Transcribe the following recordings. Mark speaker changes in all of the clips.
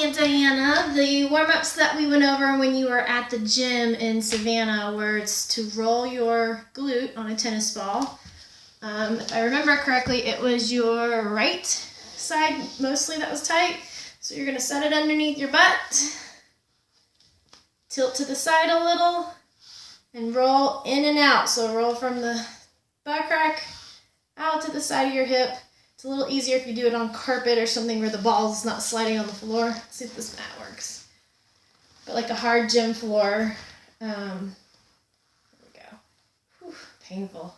Speaker 1: Aunt Diana, the warm-ups that we went over when you were at the gym in Savannah were to roll your glute on a tennis ball. If I remember correctly, it was your right side mostly that was tight. So you're going to set it underneath your butt, tilt to the side a little, and roll in and out. So roll from the butt crack out to the side of your hip. It's a little easier if you do it on carpet or something where the ball is not sliding on the floor. Let's see if this mat works. But like a hard gym floor. There we go. Whew, painful.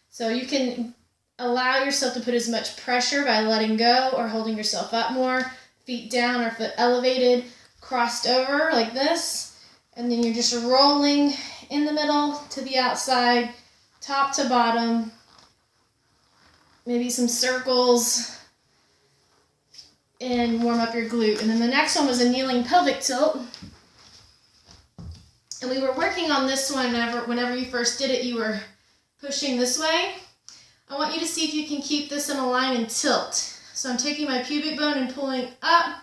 Speaker 1: So you can allow yourself to put as much pressure by letting go or holding yourself up more. Feet down or foot elevated, crossed over like this. And then you're just rolling in the middle to the outside, top to bottom. Maybe some circles, and warm up your glute. And then the next one was a kneeling pelvic tilt. And we were working on this one whenever you first did it, you were pushing this way. I want you to see if you can keep this in a line and tilt. So I'm taking my pubic bone and pulling up,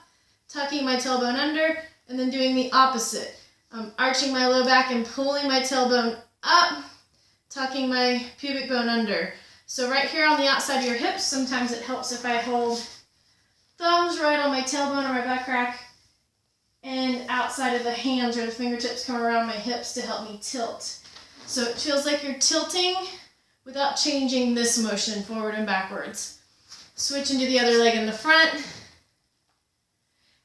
Speaker 1: tucking my tailbone under, and then doing the opposite. I'm arching my low back and pulling my tailbone up, tucking my pubic bone under. So right here on the outside of your hips, sometimes it helps if I hold thumbs right on my tailbone or my butt crack, and outside of the hands or the fingertips come around my hips to help me tilt. So it feels like you're tilting without changing this motion forward and backwards. Switching to the other leg in the front.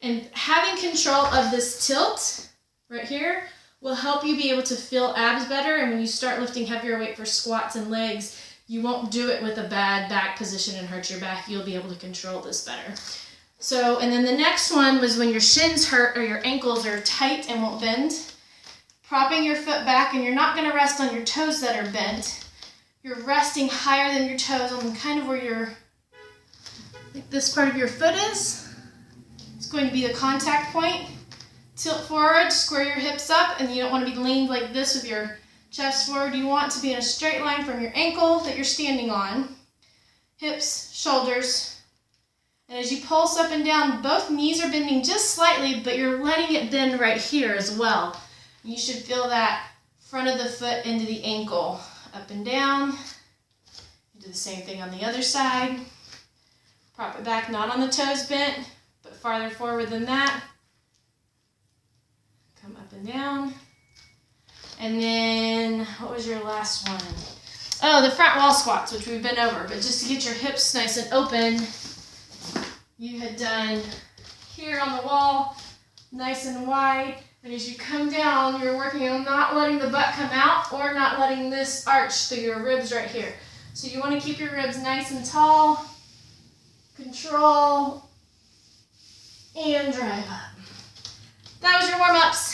Speaker 1: And having control of this tilt right here will help you be able to feel abs better. And when you start lifting heavier weight for squats and legs, you won't do it with a bad back position and hurt your back. You'll be able to control this better. So, and then the next one was when your shins hurt or your ankles are tight and won't bend. Propping your foot back, and you're not going to rest on your toes that are bent. You're resting higher than your toes on kind of where like this part of your foot is. It's going to be the contact point. Tilt forward, square your hips up, and you don't want to be leaned like this with your chest forward. You want to be in a straight line from your ankle that you're standing on. Hips, shoulders. And as you pulse up and down, both knees are bending just slightly, but you're letting it bend right here as well. You should feel that front of the foot into the ankle. Up and down. You do the same thing on the other side. Prop it back, not on the toes bent, but farther forward than that. Come up and down. And then, what was your last one? Oh, the front wall squats, which we've been over. But just to get your hips nice and open, you had done here on the wall, nice and wide. And as you come down, you're working on not letting the butt come out or not letting this arch through your ribs right here. So you want to keep your ribs nice and tall, control, and drive up. That was your warm-ups.